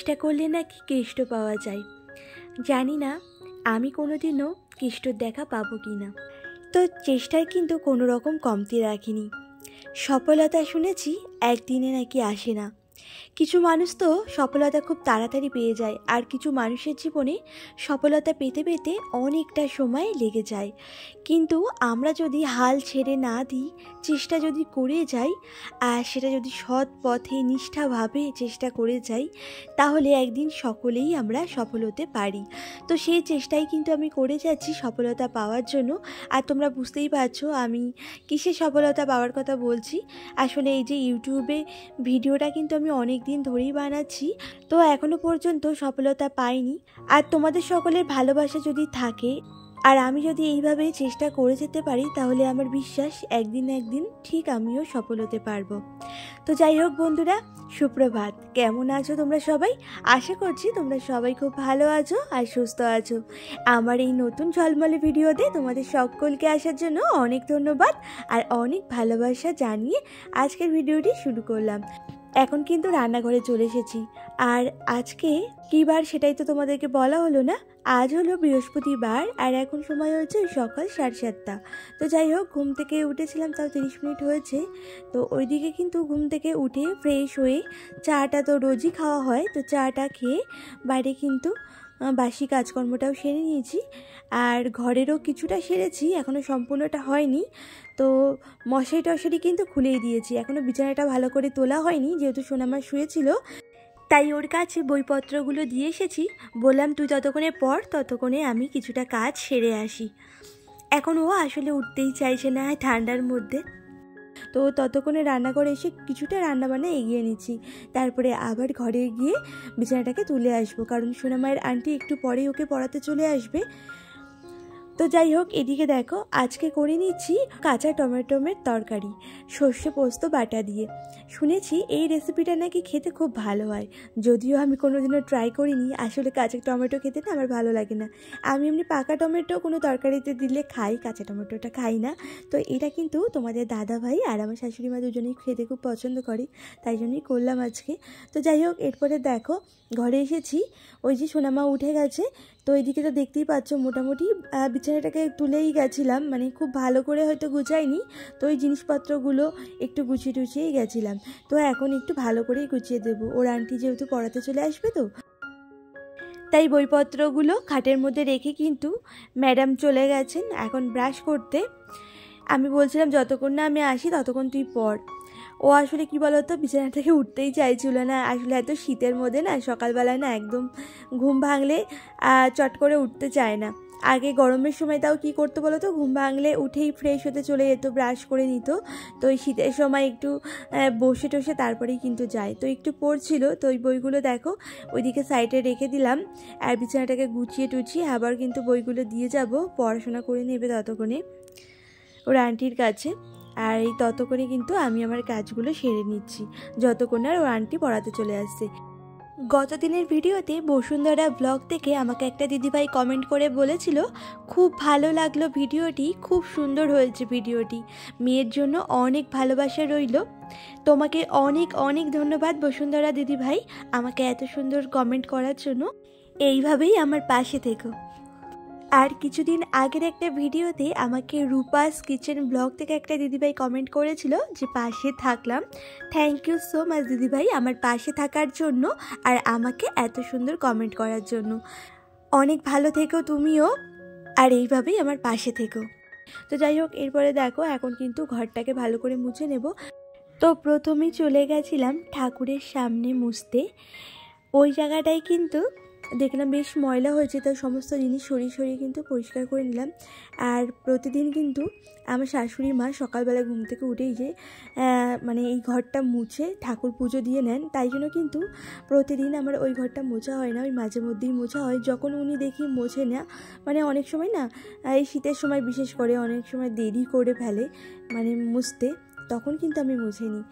চেষ্টা করলে নাকি কেষ্ট পাওয়া যায়। জানি না আমি কোনোদিনও কেষ্টর দেখা পাবো কি না। তো চেষ্টায় কিন্তু কোনো রকম কমতি রাখিনি। সফলতা শুনেছি একদিনে নাকি আসে না। কিছু মানুষ তো সফলতা খুব তাড়াতাড়ি পেয়ে যায়, আর কিছু মানুষের জীবনে সফলতা পেতে পেতে অনেকটা সময় লেগে যায়। কিন্তু আমরা যদি হাল ছেড়ে না দিই, চেষ্টা যদি করে যাই, আর সেটা যদি সৎ পথে নিষ্ঠাভাবে চেষ্টা করে যাই, তাহলে একদিন সকলেই আমরা সফল হতে পারি। তো সেই চেষ্টাই কিন্তু আমি করে যাচ্ছি সফলতা পাওয়ার জন্য। আর তোমরা বুঝতেই পারছো আমি কিসে সফলতা পাওয়ার কথা বলছি। আসলে এই যে ইউটিউবে ভিডিওটা কিন্তু আমি অনেক দিন ধরেই বানাচ্ছি, তো এখনো পর্যন্ত সফলতা পাইনি। আর তোমাদের সকলের ভালোবাসা যদি থাকে, আর আমি যদি এইভাবে চেষ্টা করে যেতে পারি, তাহলে আমার বিশ্বাস একদিন না একদিন ঠিক আমিও সফল হতে পারবো। তো যাই হোক বন্ধুরা, সুপ্রভাত। কেমন আছো তোমরা সবাই? আশা করছি তোমরা সবাই খুব ভালো আছো আর সুস্থ আছো। আমার এই নতুন ঝলমলে ভিডিওতে তোমাদের সকলকে আসার জন্য অনেক ধন্যবাদ আর অনেক ভালোবাসা জানিয়ে আজকের ভিডিওটি শুরু করলাম। এখন কিন্তু রান্নাঘরে চলে এসেছি। আর আজকে কী বার সেটাই তো তোমাদেরকে বলা হলো না। আজ হলো বৃহস্পতিবার, আর এখন সময় হচ্ছে সকাল 7:30। তো যাই হোক, ঘুম থেকে উঠেছিলাম, তাও 30 মিনিট হয়েছে। তো ওইদিকে কিন্তু ঘুম থেকে উঠে ফ্রেশ হয়ে চাটা তো রোজই খাওয়া হয়, তো চাটা খেয়ে বাইরে কিন্তু বাসি কাজকর্মটাও সেরে নিয়েছি। আর ঘরেরও কিছুটা সেরেছি, এখনও সম্পূর্ণটা হয়নি। তো মশারি টশারি কিন্তু খুলেই দিয়েছি, এখনও বিছানাটা ভালো করে তোলা হয়নি, যেহেতু সোনামা শুয়েছিল। তাই ওর কাছে বইপত্রগুলো দিয়ে এসেছি, বললাম তুই ততক্ষণে পড়, ততক্ষণে আমি কিছুটা কাজ সেরে আসি। এখন ও আসলে উঠতেই চাইছে না ঠান্ডার মধ্যে। তো ততক্ষণে রান্নাঘরে এসে কিছুটা রান্নাবান্না এগিয়ে নিচ্ছি, তারপরে আবার ঘরে গিয়ে বিছানাটাকে তুলে আসবো, কারণ সোনামায়ের আন্টি একটু পরেই ওকে পড়াতে চলে আসবে। তো যাই হোক, এদিকে দেখো আজকে করে নিচ্ছি কাঁচা টমেটোমের তরকারি সর্ষে পোস্ত বাটা দিয়ে। শুনেছি এই রেসিপিটা নাকি খেতে খুব ভালো হয়, যদিও আমি কোনোদিনও ট্রাই করিনি। আসলে কাঁচা টমেটো খেতে না আমার ভালো লাগে না। আমি এমনি পাকা টমেটো কোনো তরকারিতে দিলে খাই, কাঁচা টমেটোটা খাই না। তো এটা কিন্তু তোমাদের দাদা ভাই আর আমার শাশুড়ি মা দুজনেই খেতে খুব পছন্দ করে, তাই জন্যই করলাম আজকে। তো যাই হোক, এরপরে দেখো ঘরে এসেছি, ওই যে সোনামা উঠে গেছে। তো এইদিকে তো দেখতেই পাচ্ছ মোটামুটি বিছানাটাকে তুলেই গেছিলাম, মানে খুব ভালো করে হয়তো গুছাইনি, তো ওই জিনিসপত্রগুলো একটু গুছিয়ে টুছিয়েই গেছিলাম। তো এখন একটু ভালো করেই গুছিয়ে দেবো, ওর আন্টি যেহেতু পড়াতে চলে আসবে, তো তাই বইপত্রগুলো খাটের মধ্যে রেখে কিন্তু ম্যাডাম চলে গেছেন এখন ব্রাশ করতে। আমি বলছিলাম যতক্ষণ না আমি আসি ততক্ষণ তুই পড়। ও আসলে কি বলতো, বিছানা থেকে উঠতেই চাইছিল না। আসলে এত শীতের মধ্যে না সকালবেলায় না একদম ঘুম ভাঙলে চট করে উঠতে চায় না। আগে গরমের সময় তাও কী করতো বলো তো, ঘুম ভাঙলে উঠেই ফ্রেশ হতে চলে যেত, ব্রাশ করে নিত। তো ওই শীতের সময় একটু বসে টসে তারপরেই কিন্তু যায়। তো একটু পড়ছিল, তো ওই বইগুলো দেখো ওইদিকে সাইডে রেখে দিলাম, আর বিছানাটাকে গুছিয়ে টুছিয়ে আবার কিন্তু বইগুলো দিয়ে যাব, পড়াশোনা করে নেবে ততক্ষণে ওর আন্টির কাছে। আর এই ততক্ষণে কিন্তু আমি আমার কাজগুলো সেরে নিচ্ছি, যতক্ষণ আর ওর আন্টি পড়াতে চলে আসছে। গত দিনের ভিডিওতে বসুন্ধরা ব্লগ থেকে আমাকে একটা দিদিভাই কমেন্ট করে বলেছিল খুব ভালো লাগলো ভিডিওটি, খুব সুন্দর হয়েছে ভিডিওটি, মেয়ের জন্য অনেক ভালোবাসা রইল। তোমাকে অনেক অনেক ধন্যবাদ বসুন্ধরা দিদিভাই, আমাকে এত সুন্দর কমেন্ট করার জন্য। এইভাবেই আমার পাশে থেকো। আর কিছুদিন আগের একটা ভিডিওতে আমাকে রূপাস কিচেন ব্লগ থেকে একটা দিদিভাই কমেন্ট করেছিল যে পাশে থাকলাম। থ্যাংক ইউ সো মাচ দিদিভাই আমার পাশে থাকার জন্য আর আমাকে এত সুন্দর কমেন্ট করার জন্য। অনেক ভালো থেকো তুমিও, আর এইভাবেই আমার পাশে থেকো। তো যাই হোক, এরপরে দেখো এখন কিন্তু ঘরটাকে ভালো করে মুছে নেব। তো প্রথমেই চলে গেছিলাম ঠাকুরের সামনে মুছতে। ওই জায়গাটায় কিন্তু দেখলাম বেশ ময়লা হয়েছে, তো সমস্ত জিনিস সরিয়ে সরিয়ে কিন্তু পরিষ্কার করে নিলাম। আর প্রতিদিন কিন্তু আমার শাশুড়ি মা সকালবেলা ঘুম থেকে উঠেই যে মানে এই ঘরটা মুছে ঠাকুর পুজো দিয়ে নেন, তাই জন্য কিন্তু প্রতিদিন আমার ওই ঘরটা মোছা হয় না, ওই মাঝে মধ্যেই মোছা হয়। যখন উনি দেখি মোছে না, মানে অনেক সময় না এই শীতের সময় বিশেষ করে অনেক সময় দেরি করে ফেলে মানে মুছতে, তখন কিন্তু আমি মুছে নিই।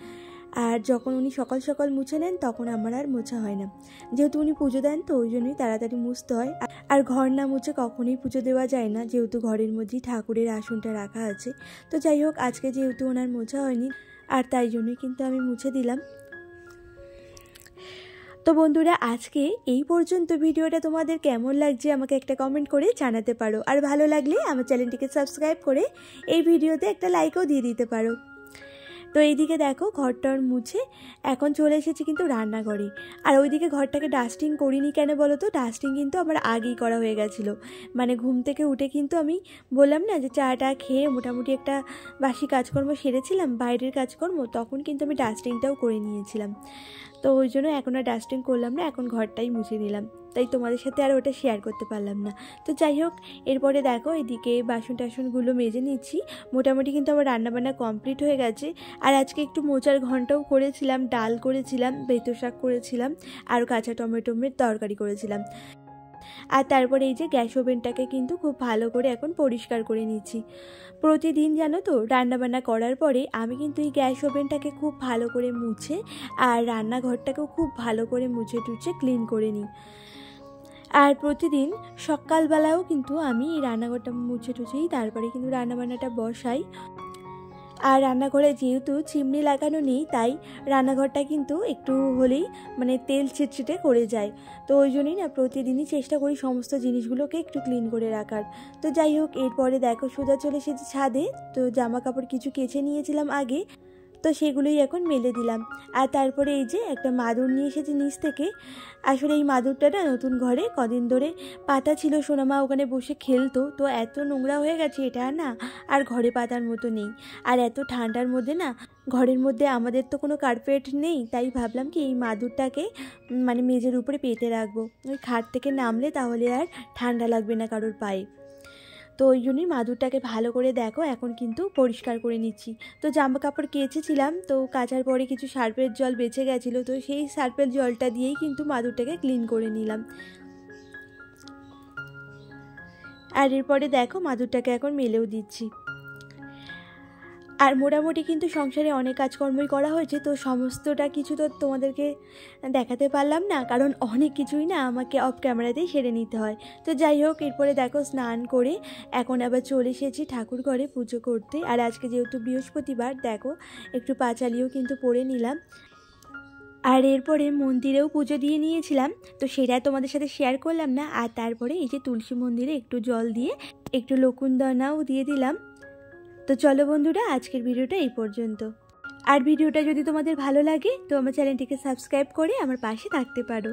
আর যখন উনি সকাল সকাল মুছে নেন তখন আমার আর মোছা হয় না, যেহেতু উনি পুজো দেন, তো ওই জন্যই তাড়াতাড়ি মুছতে হয়। আর ঘর না মুছে কখনোই পুজো দেওয়া যায় না, যেহেতু ঘরের মধ্যেই ঠাকুরের আসনটা রাখা আছে। তো যাই হোক, আজকে যেহেতু ওনার মোছা হয়নি, আর তাই জন্যই কিন্তু আমি মুছে দিলাম। তো বন্ধুরা আজকে এই পর্যন্ত। ভিডিওটা তোমাদের কেমন লাগছে আমাকে একটা কমেন্ট করে জানাতে পারো, আর ভালো লাগলে আমার চ্যানেলটিকে সাবস্ক্রাইব করে এই ভিডিওতে একটা লাইকও দিয়ে দিতে পারো। তো এইদিকে দেখো ঘরটার মুছে এখন চলে এসেছি কিন্তু রান্নাঘরে। আর ওইদিকে ঘরটাকে ডাস্টিং করিনি কেন বলো তো, ডাস্টিং কিন্তু আমার আগেই করা হয়ে গেছিলো। মানে ঘুম থেকে উঠে কিন্তু আমি বললাম না যে চাটা খেয়ে মোটামুটি একটা বাসি কাজকর্ম সেরেছিলাম, বাইরের কাজকর্ম, তখন কিন্তু আমি ডাস্টিংটাও করে নিয়েছিলাম। তো ওই জন্য এখন আর ডাস্টিং করলাম না, এখন ঘরটাই মুছে নিলাম। তাই তোমাদের সাথে আর ওটা শেয়ার করতে পারলাম না। তো যাই হোক, এরপরে দেখো এদিকে বাসন টাসনগুলো মেজে নিচ্ছি। মোটামুটি কিন্তু আমার রান্নাবান্না কমপ্লিট হয়ে গেছে। আর আজকে একটু মোচার ঘন্টও করেছিলাম, ডাল করেছিলাম, বেতো শাক করেছিলাম, আর কাঁচা টমেটোমের তরকারি করেছিলাম। আর তারপরে এই যে গ্যাস ওভেনটাকে কিন্তু খুব ভালো করে এখন পরিষ্কার করে নিচ্ছি। প্রতিদিন জানো তো রান্নাবান্না করার পরে আমি কিন্তু এই গ্যাস ওভেনটাকে খুব ভালো করে মুছে আর রান্নাঘরটাকেও খুব ভালো করে মুছে টুছে ক্লিন করে নিই। আর প্রতিদিন সকালবেলাও কিন্তু আমি এই রান্নাঘরটা মুছে টুছেই তারপরে কিন্তু রান্নাবান্নাটা বসাই। আর রান্নাঘরে যেহেতু চিমনি লাগানো নেই, তাই রান্নাঘরটা কিন্তু একটু হলেই মানে তেল ছিটছিটে করে যায়। তো ওই জন্যই না প্রতিদিনই চেষ্টা করি সমস্ত জিনিসগুলোকে একটু ক্লিন করে রাখার। তো যাই হোক, এরপরে দেখো সোজা চলে এসেছি ছাদে। তো জামা কাপড় কিছু কেচে নিয়েছিলাম আগে, তো সেগুলোই এখন মেলে দিলাম। আর তারপরে এই যে একটা মাদুর নিয়ে এসেছি নিচ থেকে। আসলে এই মাদুরটা না নতুন ঘরে কদিন ধরে পাতা ছিল, সোনামা ওখানে বসে খেলতো, তো এত নোংরা হয়ে গেছে এটা না আর ঘরে পাতার মতো নেই। আর এত ঠান্ডার মধ্যে না ঘরের মধ্যে আমাদের তো কোনো কার্পেট নেই, তাই ভাবলাম কি এই মাদুরটাকে মানে মেঝের উপরে পেতে রাখবো। ওই খাট থেকে নামলে তাহলে আর ঠান্ডা লাগবে না কারোর পায়ে। তো ওই জন্যই মাদুরটাকে ভালো করে দেখো এখন কিন্তু পরিষ্কার করে নিচ্ছি। তো জামা কাপড় কেচেছিলাম, তো কাচার পরে কিছু সার্ফের জল বেঁচে গেছিলো, তো সেই সার্ফের জলটা দিয়েই কিন্তু মাদুরটাকে ক্লিন করে নিলাম। আর এরপরে দেখো মাদুরটাকে এখন মেলেও দিচ্ছি। আর মোটামুটি কিন্তু সংসারে অনেক কাজকর্মই করা হয়েছে, তো সমস্তটা কিছু তো তোমাদেরকে দেখাতে পারলাম না, কারণ অনেক কিছুই না আমাকে অফ ক্যামেরাতেই সেরে নিতে হয়। তো যাই হোক, এরপরে দেখো স্নান করে এখন আবার চলে এসেছি ঠাকুর ঘরে পুজো করতে। আর আজকে যেহেতু বৃহস্পতিবার, দেখো একটু পাঁচালিও কিন্তু পরে নিলাম। আর এরপরে মন্দিরেও পুজো দিয়ে নিয়েছিলাম, তো সেটা তোমাদের সাথে শেয়ার করলাম না। আর তারপরে এই যে তুলসী মন্দিরে একটু জল দিয়ে একটু লকুন্দনাও দিয়ে দিলাম। তো চলো বন্ধুরা, আজকের ভিডিওটা এই পর্যন্ত। আর ভিডিওটা যদি তোমাদের ভালো লাগে তো আমার চ্যানেলটিকে সাবস্ক্রাইব করে আমার পাশে থাকতে পারো।